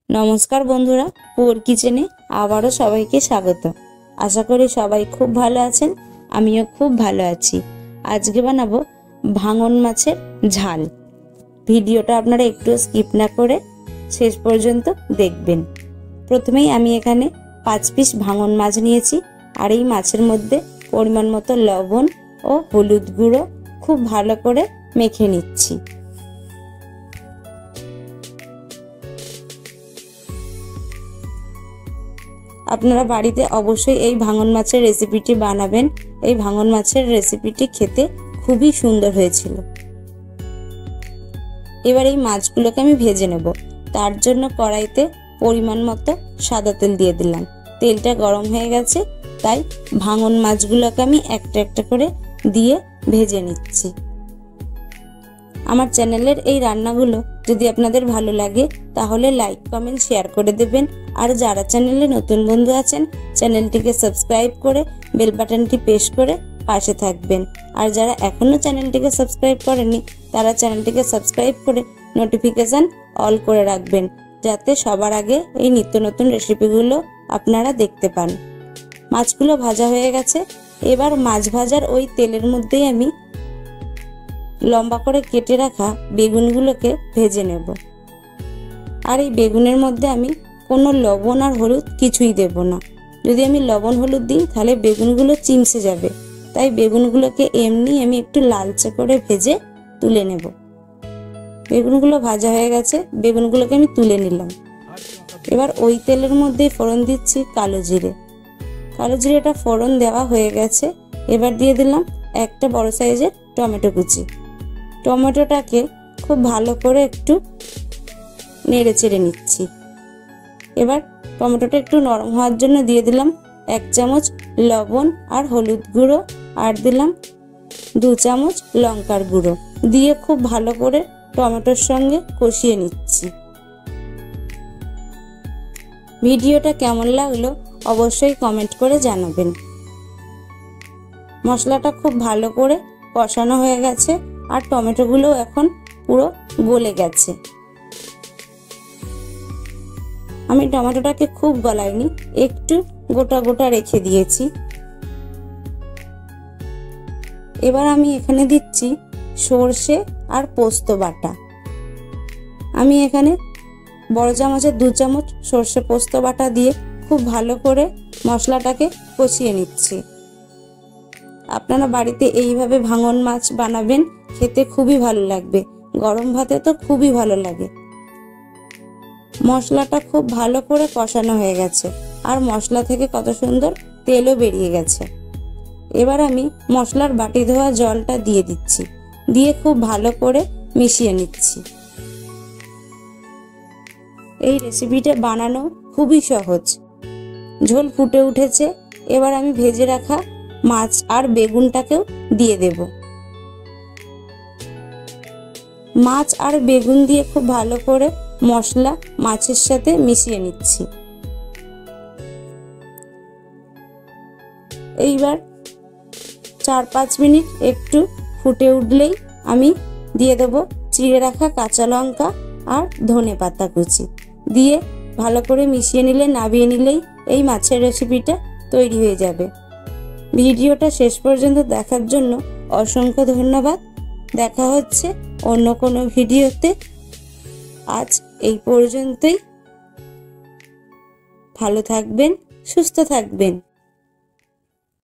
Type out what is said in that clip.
नमस्कार बंधुरा पुअर किचेने आबारो सबाइके स्वागत। आशा करी सबाई खूब भालो आछेन, आमिओ खूब भालो आछि। आजके बानाबो भांगन माछेर झाल। भिडियोटा आपनारा एकटु स्किप ना करे शेष पर्यन्त देखबेन। प्रथमेई आमि एखाने 5 पिस भांगन माछ नियेछि आर एई माछेर मध्य परिमाण मतो लवण ओ हलुद गुঁড়ো खूब भालो करे मेखे निচ্ছি। আপনারা বাড়িতে অবশ্যই এই ভাঙন মাছের রেসিপিটি বানাবেন। এই ভাঙন মাছের রেসিপিটি খেতে খুবই সুন্দর হয়েছিল। এবার এই মাছগুলোকে আমি ভেজে নেব। তার জন্য কড়াইতে পরিমাণ মতো সাদা তেল দিয়ে দিলাম। তেলটা গরম হয়ে গেছে, তাই ভাঙন মাছগুলোকে আমি একটা একটা করে দিয়ে ভেজে নিচ্ছি। আমার চ্যানেলের এই রান্নাগুলো যদি আপনাদের ভালো লাগে তাহলে লাইক কমেন্ট শেয়ার করে দেবেন। আর যারা চ্যানেলে নতুন বন্ধু আছেন চ্যানেলটিকে সাবস্ক্রাইব করে বেল বাটনটি প্রেস করে পাশে থাকবেন। আর যারা এখনো চ্যানেলটিকে সাবস্ক্রাইব করেনি তারা চ্যানেলটিকে সাবস্ক্রাইব করে নোটিফিকেশন অল করে রাখবেন, যাতে সবার আগে এই নিত্য নতুন রেসিপিগুলো আপনারা দেখতে পান। মাছগুলো ভাজা হয়ে গেছে। এবার মাছ ভাজার ওই তেলের মধ্যেই আমি লম্বা করে কেটে রাখা বেগুনগুলোকে ভেজে নেব। আর এই বেগুনের মধ্যে আমি কোনো লবণ আর হলুদ কিছুই দেব না। যদি আমি লবণ হলুদ দিই তাহলে বেগুনগুলো চিমসে যাবে, তাই বেগুনগুলোকে এমনি আমি একটু লালচে করে ভেজে তুলে নেব। বেগুনগুলো ভাজা হয়ে গেছে, বেগুনগুলোকে আমি তুলে নিলাম। এবার ওই তেলের মধ্যে ফোড়ন দিচ্ছি কালো জিরে। কালো জিরেটা ফোড়ন দেওয়া হয়ে গেছে। এবার দিয়ে দিলাম একটা বড় সাইজের টমেটো কুচি। টমেটোটাকে খুব ভালো করে একটু নেড়ে চেড়ে নিচ্ছি। এবার টমেটোটা একটু নরম হওয়ার জন্য দিয়ে দিলাম 1 চামচ লবণ আর হলুদ গুঁড়ো, আর দিলাম 2 চামচ লঙ্কার গুঁড়ো দিয়ে খুব ভালো করে টমেটোর সঙ্গে কষিয়ে নিচ্ছি। ভিডিওটা কেমন লাগলো অবশ্যই কমেন্ট করে জানাবেন। মশলাটা খুব ভালো করে কষানো হয়ে গেছে আর টমেটোগুলো এখন পুরো গলে গেছে। আমি টমেটোটাকে খুব গলাইনি, একটু গোটা গোটা রেখে দিয়েছি। এবার আমি এখানে দিচ্ছি সরষে আর পোস্ত বাটা। আমি এখানে বড় চামচের 2 চামচ সরষে পোস্ত বাটা দিয়ে খুব ভালো করে মশলাটাকে কষিয়ে নিচ্ছি। আপনারা বাড়িতে এইভাবে ভাঙন মাছ বানাবেন, খেতে খুবই ভালো লাগবে। গরম ভাতে তো খুবই ভালো লাগে। মশলাটা খুব ভালো করে কষানো হয়ে গেছে আর মশলা থেকে কত সুন্দর তেলও বেরিয়ে গেছে। এবার আমি মশলার বাটি ধোয়া জলটা দিয়ে দিচ্ছি, দিয়ে খুব ভালো করে মিশিয়ে নিচ্ছি। এই রেসিপিটা বানানো খুবই সহজ। ঝোল ফুটে উঠেছে। এবার আমি ভেজে রাখা মাছ আর বেগুনটাকেও দিয়ে দেব। মাছ আর বেগুন দিয়ে খুব ভালো করে মশলা মাছের সাথে মিশিয়ে নিচ্ছি। এইবার 4-5 মিনিট একটু ফুটে উঠলেই আমি দিয়ে দেব চিড়ে রাখা কাঁচা লঙ্কা আর ধনে পাতা কুচি দিয়ে ভালো করে মিশিয়ে নিলে নামিয়ে নিলেই এই মাছের রেসিপিটা তৈরি হয়ে যাবে। ভিডিওটা শেষ পর্যন্ত দেখার জন্য অসংখ্য ধন্যবাদ। দেখা হচ্ছে অন্য কোনো ভিডিওতে। আজ এই পর্যন্তই। ভালো থাকবেন, সুস্থ থাকবেন।